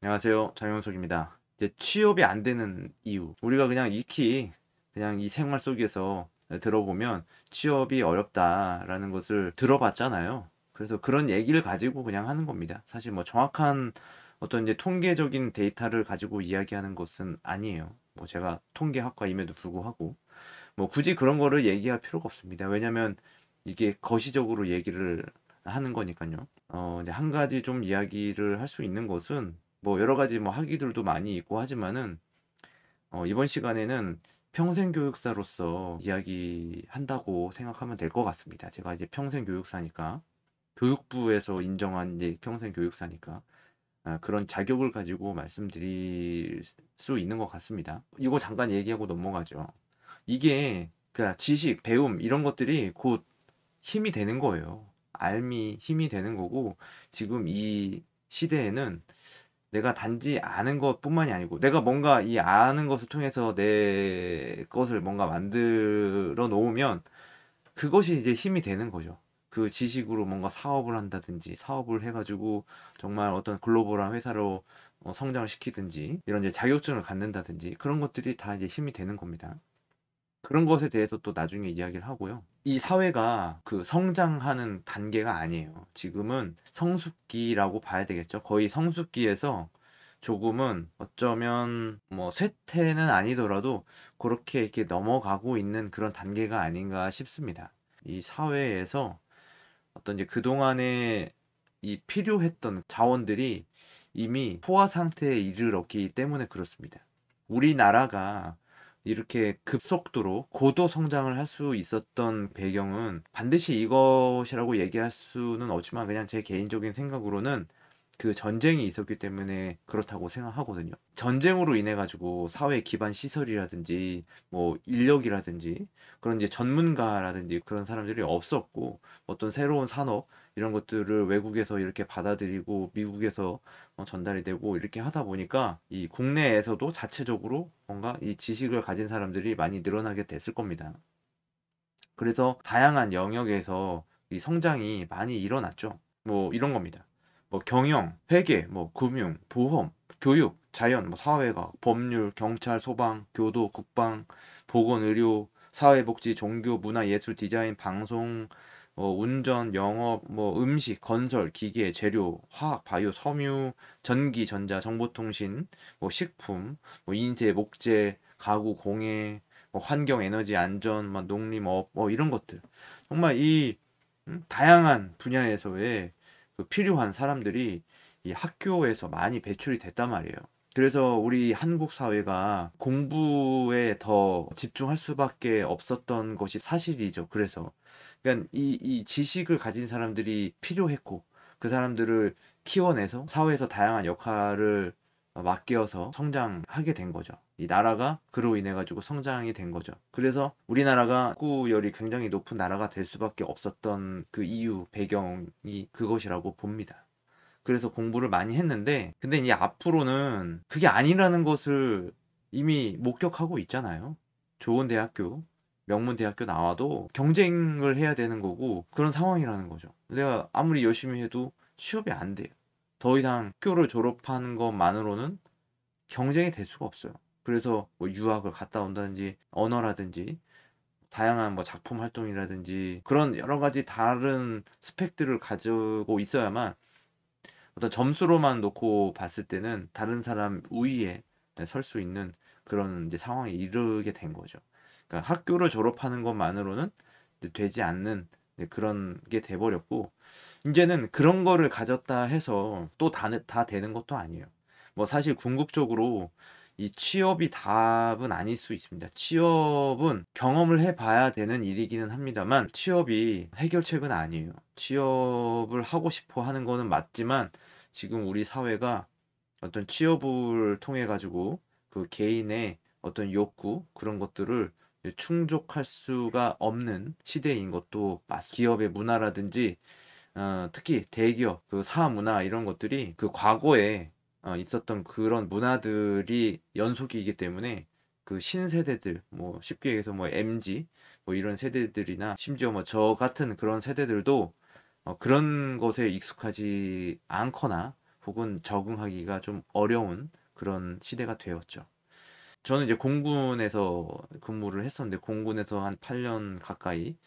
안녕하세요. 장영석입니다. 이제 취업이 안 되는 이유. 우리가 그냥 익히 그냥 이 생활 속에서 들어보면 취업이 어렵다라는 것을 들어봤잖아요. 그래서 그런 얘기를 가지고 그냥 하는 겁니다. 사실 뭐 정확한 어떤 이제 통계적인 데이터를 가지고 이야기하는 것은 아니에요. 뭐 제가 통계학과임에도 불구하고 뭐 굳이 그런 거를 얘기할 필요가 없습니다. 왜냐면 이게 거시적으로 얘기를 하는 거니까요. 이제 한 가지 좀 이야기를 할 수 있는 것은 뭐 여러 가지 뭐 학위들도 많이 있고 하지만은 이번 시간에는 평생 교육사로서 이야기한다고 생각하면 될 것 같습니다. 제가 이제 평생 교육사니까 교육부에서 인정한 이제 평생 교육사니까 그런 자격을 가지고 말씀드릴 수 있는 것 같습니다. 이거 잠깐 얘기하고 넘어가죠. 이게 그 지식, 배움 이런 것들이 곧 힘이 되는 거예요. 알미 힘이 되는 거고 지금 이 시대에는 내가 단지 아는 것뿐만이 아니고 내가 뭔가 이 아는 것을 통해서 내 것을 뭔가 만들어 놓으면 그것이 이제 힘이 되는 거죠. 그 지식으로 뭔가 사업을 한다든지 사업을 해가지고 정말 어떤 글로벌한 회사로 성장을 시키든지 이런 이제 자격증을 갖는다든지 그런 것들이 다 이제 힘이 되는 겁니다. 그런 것에 대해서 또 나중에 이야기를 하고요. 이 사회가 그 성장하는 단계가 아니에요. 지금은 성숙기라고 봐야 되겠죠. 거의 성숙기에서 조금은 어쩌면 뭐 쇠퇴는 아니더라도 그렇게 이렇게 넘어가고 있는 그런 단계가 아닌가 싶습니다. 이 사회에서 어떤 이제 그동안에 이 필요했던 자원들이 이미 포화 상태에 이르렀기 때문에 그렇습니다. 우리나라가 이렇게 급속도로 고도 성장을 할 수 있었던 배경은 반드시 이것이라고 얘기할 수는 없지만 그냥 제 개인적인 생각으로는 그 전쟁이 있었기 때문에 그렇다고 생각하거든요. 전쟁으로 인해 가지고 사회 기반 시설이라든지 뭐 인력이라든지 그런 이제 전문가라든지 그런 사람들이 없었고 어떤 새로운 산업 이런 것들을 외국에서 이렇게 받아들이고 미국에서 전달이 되고 이렇게 하다 보니까 이 국내에서도 자체적으로 뭔가 이 지식을 가진 사람들이 많이 늘어나게 됐을 겁니다. 그래서 다양한 영역에서 이 성장이 많이 일어났죠. 뭐 이런 겁니다. 뭐 경영, 회계, 뭐 금융, 보험, 교육, 자연, 뭐 사회과학, 법률, 경찰, 소방, 교도, 국방, 보건, 의료, 사회복지, 종교, 문화, 예술, 디자인, 방송, 운전, 영업, 뭐 음식, 건설, 기계, 재료, 화학, 바이오, 섬유, 전기, 전자, 정보통신, 뭐 식품, 뭐 인쇄, 목재, 가구, 공예, 뭐 환경, 에너지, 안전, 뭐 농림업, 뭐 이런 것들. 정말 이 다양한 분야에서의 그 필요한 사람들이 이 학교에서 많이 배출이 됐단 말이에요. 그래서 우리 한국 사회가 공부에 더 집중할 수밖에 없었던 것이 사실이죠. 그래서 그러니까 이 지식을 가진 사람들이 필요했고 그 사람들을 키워내서 사회에서 다양한 역할을 맡겨서 성장하게 된 거죠. 이 나라가 그로 인해 가지고 성장이 된 거죠. 그래서 우리나라가 학구열이 굉장히 높은 나라가 될 수밖에 없었던 그 이유 배경이 그것이라고 봅니다. 그래서 공부를 많이 했는데 근데 이제 앞으로는 그게 아니라는 것을 이미 목격하고 있잖아요. 좋은 대학교, 명문 대학교 나와도 경쟁을 해야 되는 거고 그런 상황이라는 거죠. 내가 아무리 열심히 해도 취업이 안 돼요. 더 이상 학교를 졸업하는 것만으로는 경쟁이 될 수가 없어요. 그래서 뭐 유학을 갔다 온다든지 언어라든지 다양한 뭐 작품 활동이라든지 그런 여러 가지 다른 스펙들을 가지고 있어야만 어떤 점수로만 놓고 봤을 때는 다른 사람 우위에 설 수 있는 그런 이제 상황에 이르게 된 거죠. 그러니까 학교를 졸업하는 것만으로는 되지 않는 그런 게 돼버렸고 이제는 그런 거를 가졌다 해서 또 다 되는 것도 아니에요. 뭐 사실 궁극적으로 이 취업이 답은 아닐 수 있습니다. 취업은 경험을 해봐야 되는 일이기는 합니다만 취업이 해결책은 아니에요. 취업을 하고 싶어 하는 거는 맞지만 지금 우리 사회가 어떤 취업을 통해 가지고 그 개인의 어떤 욕구 그런 것들을 충족할 수가 없는 시대인 것도 맞습니다. 기업의 문화라든지 특히 대기업 그 사업 문화 이런 것들이 그 과거에 있었던 그런 문화들이 연속이기 때문에 그 신세대들 뭐 쉽게 얘기해서 뭐 MZ 뭐 이런 세대들이나 심지어 뭐 저 같은 그런 세대들도 그런 것에 익숙하지 않거나 혹은 적응하기가 좀 어려운 그런 시대가 되었죠. 저는 이제 공군에서 근무를 했었는데 공군에서 한 8년 가까이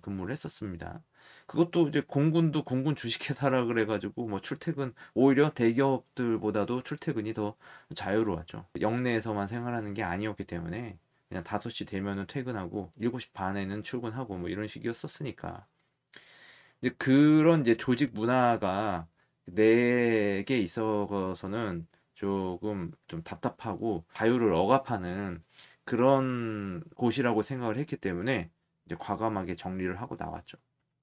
근무를 했었습니다. 그것도 이제 공군도 군군 주식회사라 그래가지고 뭐 출퇴근 오히려 대기업들보다도 출퇴근이 더 자유로웠죠. 영내에서만 생활하는 게 아니었기 때문에 그냥 5시 되면은 퇴근하고 7시 반에는 출근하고 뭐 이런 식이었었으니까 이제 그런 이제 조직 문화가 내게 있어서는 조금 좀 답답하고 자유를 억압하는 그런 곳이라고 생각을 했기 때문에 이제 과감하게 정리를 하고 나왔죠.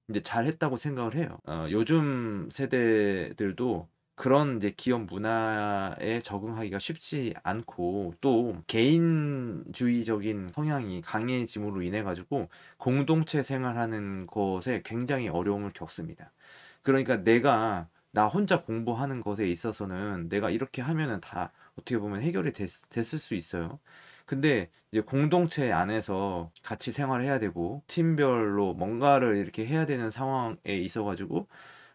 이제 잘했다고 생각을 해요. 요즘 세대들도 그런 이제 기업 문화에 적응하기가 쉽지 않고 또 개인주의적인 성향이 강해짐으로 인해 가지고 공동체 생활하는 것에 굉장히 어려움을 겪습니다. 그러니까 내가 나 혼자 공부하는 것에 있어서는 내가 이렇게 하면은 다 어떻게 보면 해결이 됐을 수 있어요. 근데 이제 공동체 안에서 같이 생활해야 되고 팀별로 뭔가를 이렇게 해야 되는 상황에 있어 가지고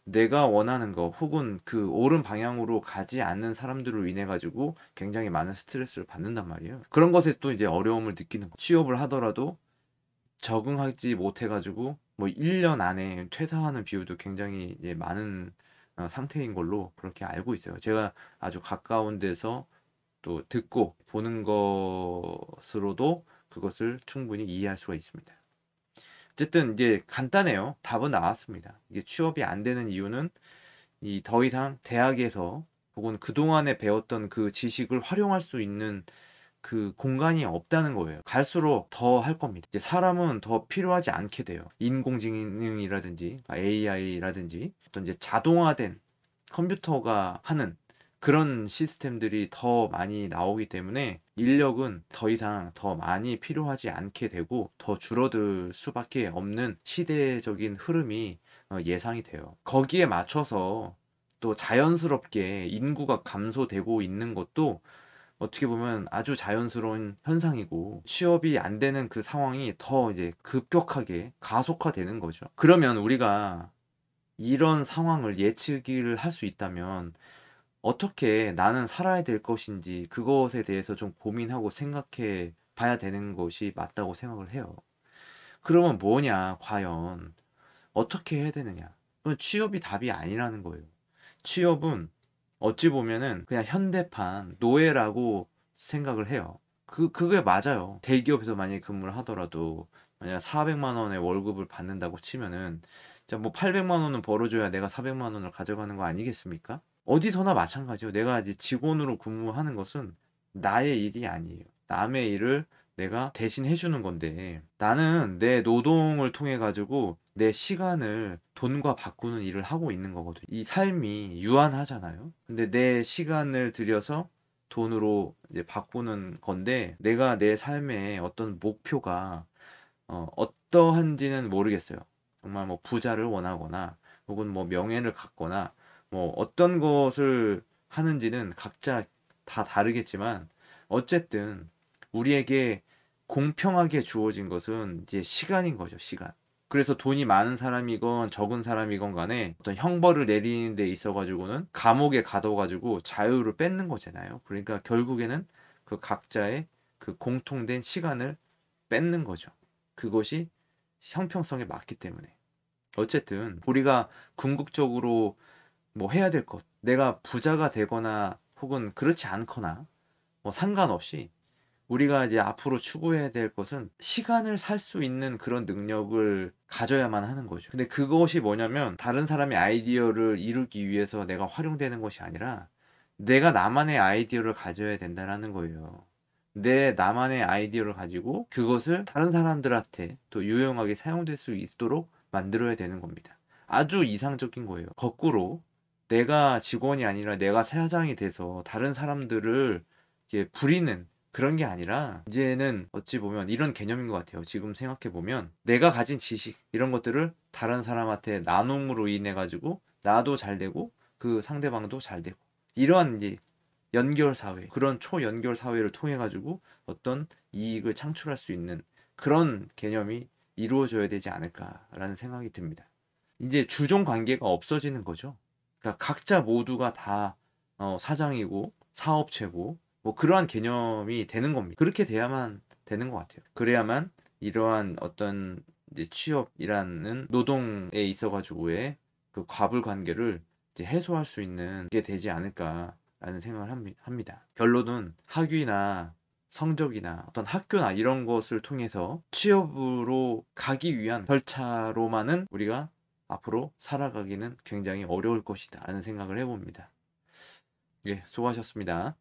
내가 원하는 거 혹은 그 옳은 방향으로 가지 않는 사람들로 인해 가지고 굉장히 많은 스트레스를 받는단 말이에요. 그런 것에 또 이제 어려움을 느끼는 거. 취업을 하더라도 적응하지 못해 가지고 뭐 1년 안에 퇴사하는 비율도 굉장히 이제 많은 상태인 걸로 그렇게 알고 있어요. 제가 아주 가까운 데서 또 듣고 보는 것으로도 그것을 충분히 이해할 수가 있습니다. 어쨌든 이제 간단해요. 답은 나왔습니다. 이게 취업이 안 되는 이유는 이 더 이상 대학에서 혹은 그동안에 배웠던 그 지식을 활용할 수 있는 그 공간이 없다는 거예요. 갈수록 더 할 겁니다. 이제 사람은 더 필요하지 않게 돼요. 인공지능이라든지 AI라든지 어떤 이제 자동화된 컴퓨터가 하는 그런 시스템들이 더 많이 나오기 때문에 인력은 더 이상 더 많이 필요하지 않게 되고 더 줄어들 수밖에 없는 시대적인 흐름이 예상이 돼요. 거기에 맞춰서 또 자연스럽게 인구가 감소되고 있는 것도 어떻게 보면 아주 자연스러운 현상이고 취업이 안 되는 그 상황이 더 이제 급격하게 가속화되는 거죠. 그러면 우리가 이런 상황을 예측을 할 수 있다면 어떻게 나는 살아야 될 것인지 그것에 대해서 좀 고민하고 생각해 봐야 되는 것이 맞다고 생각을 해요. 그러면 뭐냐, 과연 어떻게 해야 되느냐? 그건 취업이 답이 아니라는 거예요. 취업은 어찌 보면은 그냥 현대판 노예라고 생각을 해요. 그게 맞아요. 대기업에서 만약에 근무를 하더라도 만약 400만 원의 월급을 받는다고 치면은 자, 뭐 800만 원은 벌어줘야 내가 400만 원을 가져가는 거 아니겠습니까? 어디서나 마찬가지요. 내가 이제 직원으로 근무하는 것은 나의 일이 아니에요. 남의 일을 내가 대신 해주는 건데 나는 내 노동을 통해 가지고 내 시간을 돈과 바꾸는 일을 하고 있는 거거든요. 이 삶이 유한하잖아요. 근데 내 시간을 들여서 돈으로 이제 바꾸는 건데 내가 내 삶의 어떤 목표가 어떠한지는 모르겠어요. 정말 뭐 부자를 원하거나 혹은 뭐 명예를 갖거나 뭐 어떤 것을 하는지는 각자 다 다르겠지만 어쨌든 우리에게 공평하게 주어진 것은 이제 시간인 거죠, 시간. 그래서 돈이 많은 사람이건 적은 사람이건 간에 어떤 형벌을 내리는 데 있어 가지고는 감옥에 가둬 가지고 자유를 뺏는 거잖아요. 그러니까 결국에는 그 각자의 그 공통된 시간을 뺏는 거죠. 그것이 형평성에 맞기 때문에. 어쨌든 우리가 궁극적으로 뭐 해야 될 것, 내가 부자가 되거나 혹은 그렇지 않거나 뭐 상관없이 우리가 이제 앞으로 추구해야 될 것은 시간을 살 수 있는 그런 능력을 가져야만 하는 거죠. 근데 그것이 뭐냐면 다른 사람의 아이디어를 이루기 위해서 내가 활용되는 것이 아니라 내가 나만의 아이디어를 가져야 된다는 거예요. 내 나만의 아이디어를 가지고 그것을 다른 사람들한테 또 유용하게 사용될 수 있도록 만들어야 되는 겁니다. 아주 이상적인 거예요. 거꾸로 내가 직원이 아니라 내가 사장이 돼서 다른 사람들을 이렇게 부리는 그런 게 아니라 이제는 어찌 보면 이런 개념인 것 같아요. 지금 생각해 보면 내가 가진 지식 이런 것들을 다른 사람한테 나눔으로 인해 가지고 나도 잘 되고 그 상대방도 잘 되고 이러한 이제 연결 사회 그런 초연결 사회를 통해 가지고 어떤 이익을 창출할 수 있는 그런 개념이 이루어져야 되지 않을까라는 생각이 듭니다. 이제 주종 관계가 없어지는 거죠. 그러니까 각자 모두가 다 사장이고 사업체고 뭐 그러한 개념이 되는 겁니다. 그렇게 돼야만 되는 것 같아요. 그래야만 이러한 어떤 이제 취업이라는 노동에 있어 가지고의 그 과불 관계를 이제 해소할 수 있는 게 되지 않을까라는 생각을 합니다. 결론은 학위나 성적이나 어떤 학교나 이런 것을 통해서 취업으로 가기 위한 절차로만은 우리가 앞으로 살아가기는 굉장히 어려울 것이다 라는 생각을 해봅니다. 예, 수고하셨습니다.